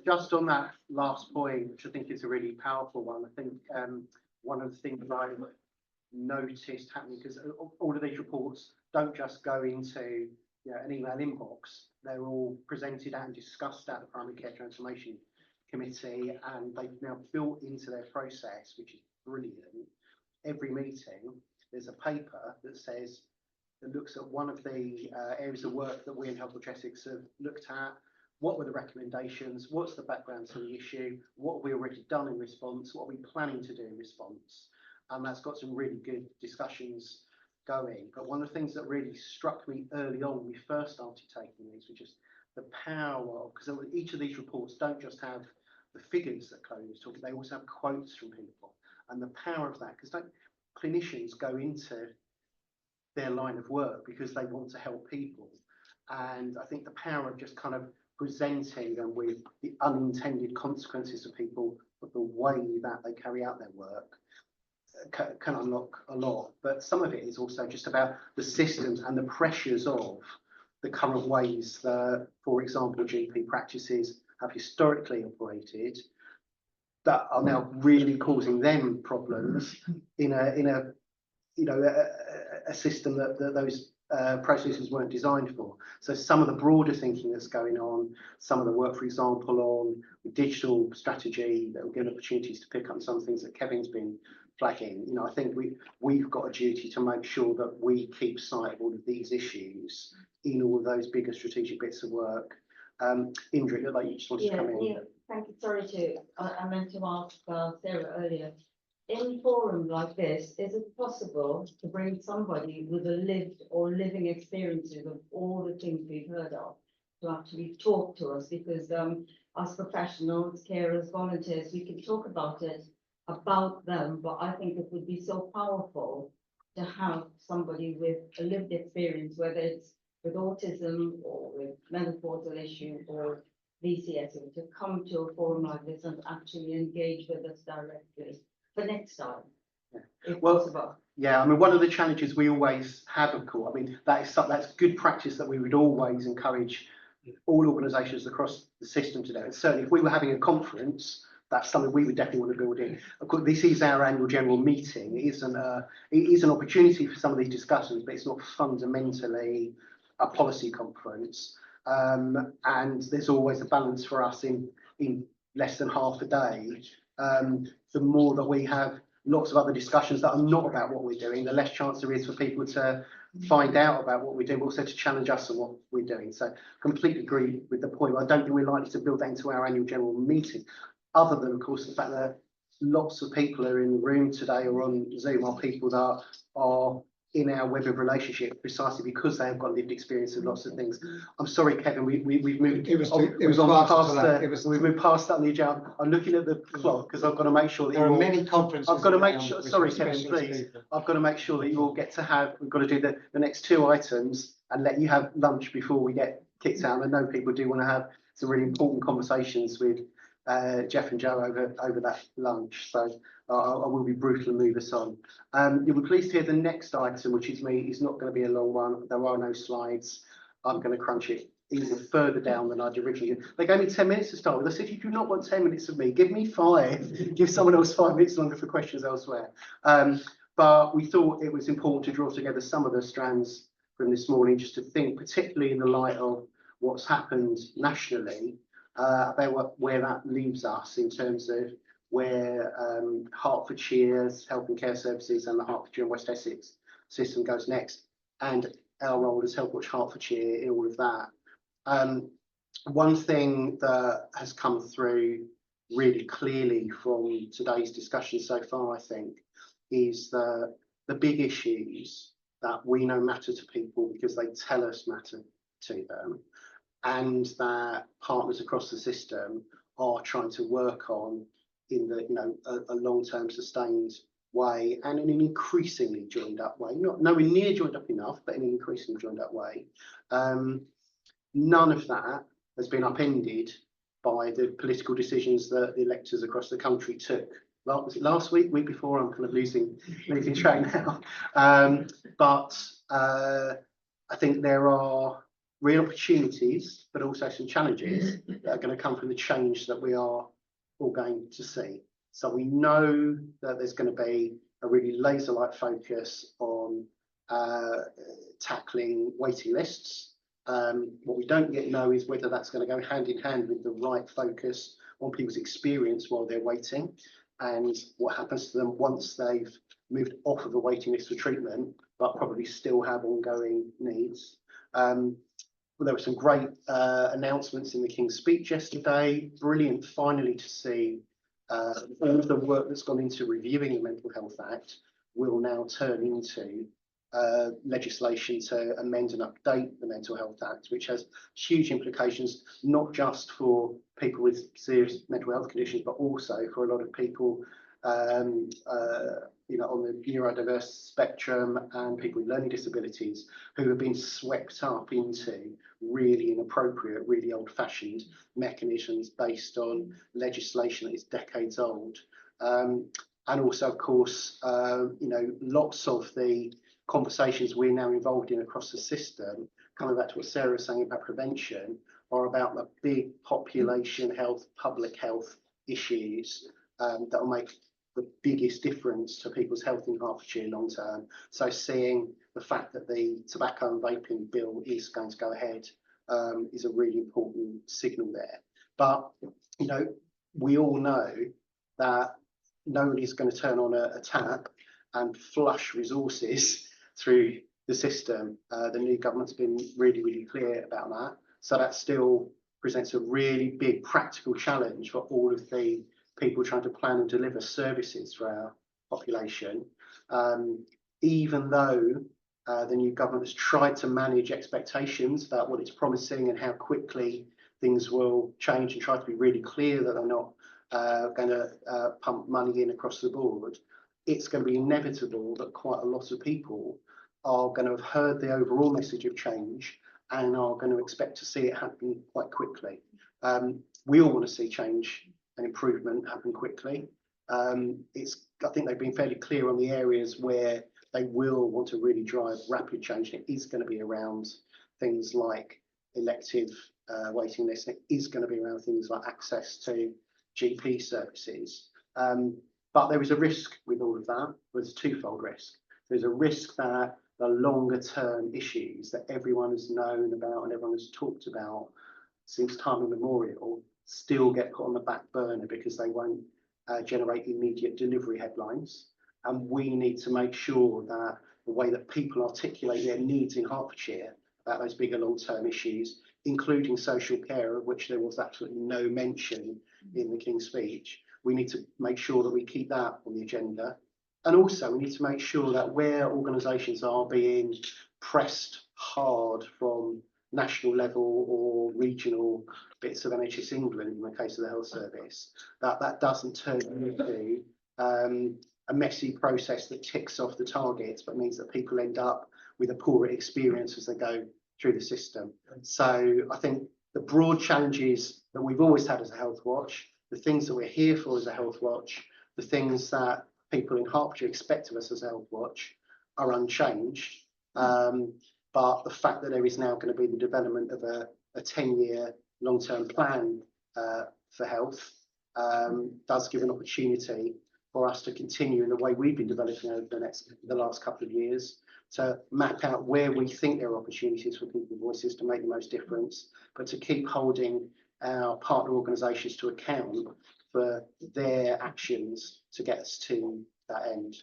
Just on that last point, which I think is a really powerful one, I think one of the things I noticed happening, because all of these reports don't just go into an email inbox, they're all presented and discussed at the Primary Care Transformation Committee, and they've now built into their process, which is brilliant. Every meeting, there's a paper that looks at one of the areas of work that we in Healthwatch Essex have looked at. What were the recommendations? What's the background to the issue? What have we already done in response? What are we planning to do in response? And that's got some really good discussions going. But one of the things that really struck me early on when we first started taking these was just the power of, because each of these reports don't just have the figures that Chloe was talking, they also have quotes from people, and the power of that, because clinicians go into their line of work because they want to help people. And I think the power of just kind of presenting them with the unintended consequences of people, of the way that they carry out their work, can unlock a lot. But some of it is also just about the systems and the pressures of the current ways that, for example, GP practices have historically operated, that are now really causing them problems in a system that those processes weren't designed for. So some of the broader thinking that's going on, some of the work, for example, on digital strategy, that will give opportunities to pick up some things that Kevin's been flagging. I think we've got a duty to make sure that we keep sight of all of these issues in all of those bigger strategic bits of work. Indra, it looked like you just wanted to come in. Yeah, thank you. Sorry I meant to ask Sarah earlier. In a forum like this, is it possible to bring somebody with a lived or living experiences of all the things we've heard of to actually talk to us? Because as professionals, carers, volunteers, we can talk about them, but I think it would be so powerful to have somebody with a lived experience, whether it's with autism or with menopausal issue or VCS, to come to a forum like this and actually engage with us directly for next time, if possible. Yeah, I mean, one of the challenges we always have, of course, I mean, that's good practice that we would always encourage all organisations across the system to do. And certainly, if we were having a conference, that's something we would definitely want to build in. Of course, this is our annual general meeting. It is an opportunity for some of these discussions, but it's not fundamentally a policy conference. And there's always a balance for us in less than half a day. The more that we have lots of other discussions that are not about what we're doing, the less chance there is for people to find out about what we're doing, but also to challenge us on what we're doing. So completely agree with the point. I don't think we're likely to build that into our annual general meeting, other than, of course, the fact that lots of people are in the room today or on Zoom are people that are in our web of relationship precisely because they have got lived experience of lots of things. I'm sorry, Kevin, we've moved. We've moved past that on the agenda. I'm looking at the clock because I've got to make sure that there are many conferences. I've got to make sure. Sorry, Kevin, please. I've got to make sure that you all get to have. We've got to do the next two items and let you have lunch before we get kicked out. And I know people do want to have some really important conversations with Jeff and Joe over that lunch. So I will be brutal and move us on. You'll be pleased to hear the next item, which is not going to be a long one. There are no slides. I'm going to crunch it even further down than I'd originally. They gave me 10 minutes to start with. I said, if you do not want 10 minutes of me, give me 5. Give someone else 5 minutes longer for questions elsewhere. But we thought it was important to draw together some of the strands from this morning, just to think, particularly in the light of what's happened nationally, about where that leaves us in terms of where Hertfordshire's health and care services and the Hertfordshire and West Essex system goes next, and our role as Healthwatch Hertfordshire in all of that. One thing that has come through really clearly from today's discussion so far, I think, is the big issues that we know matter to people because they tell us matter to them, and that partners across the system are trying to work on in a long-term sustained way, and in an increasingly joined up way, not nowhere near joined up enough, but in an increasingly joined up way. None of that has been upended by the political decisions that the electors across the country took. Was it last week, week before? I'm kind of losing track now. But I think there are real opportunities, but also some challenges that are going to come from the change that we are all going to see. So we know that there's going to be a really laser-like focus on tackling waiting lists. What we don't yet know is whether that's going to go hand in hand with the right focus on people's experience while they're waiting, and what happens to them once they've moved off of a waiting list for treatment, but probably still have ongoing needs. There were some great announcements in the King's speech yesterday. Brilliant, finally, to see all of the work that's gone into reviewing the Mental Health Act will now turn into legislation to amend and update the Mental Health Act, which has huge implications, not just for people with serious mental health conditions, but also for a lot of people you know, on the neurodiverse spectrum and people with learning disabilities who have been swept up into really inappropriate, really old-fashioned mechanisms based on legislation that is decades old. And also, of course, you know, lots of the conversations we're now involved in across the system, coming back to what Sarah was saying about prevention, are about the big population health, public health issues that will make the biggest difference to people's health in Hertfordshire long term. So seeing the fact that the tobacco and vaping bill is going to go ahead is a really important signal there. But, you know, we all know that nobody's going to turn on a tap and flush resources through the system. The new government's been really, really clear about that. So that still presents a really big practical challenge for all of the people trying to plan and deliver services for our population. Even though the new government has tried to manage expectations about what it's promising and how quickly things will change, and try to be really clear that they're not going to pump money in across the board, it's going to be inevitable that quite a lot of people are going to have heard the overall message of change and are going to expect to see it happen quite quickly. We all want to see change and improvement happen quickly. I think they've been fairly clear on the areas where they will want to really drive rapid change. And it is going to be around things like elective waiting lists. It is going to be around things like access to GP services. But there is a risk with all of that. There's a twofold risk. There's a risk that the longer term issues that everyone has known about and everyone has talked about since time immemorial still get put on the back burner because they won't generate immediate delivery headlines. And we need to make sure that the way that people articulate their needs in Hertfordshire about those bigger long-term issues, including social care, of which there was absolutely no mention in the King's speech, we need to make sure that we keep that on the agenda. And also we need to make sure that where organisations are being pressed hard from national level or regional bits of NHS England, in the case of the health service, that doesn't turn into a messy process that ticks off the targets, but means that people end up with a poorer experience as they go through the system. So I think the broad challenges that we've always had as a Healthwatch, the things that we're here for as a Healthwatch, the things that people in Hertfordshire expect of us as a Healthwatch are unchanged. But the fact that there is now going to be the development of a 10-year long-term plan for health does give an opportunity for us to continue in the way we've been developing over the last couple of years, to map out where we think there are opportunities for people with voices to make the most difference, but to keep holding our partner organisations to account for their actions to get us to that end.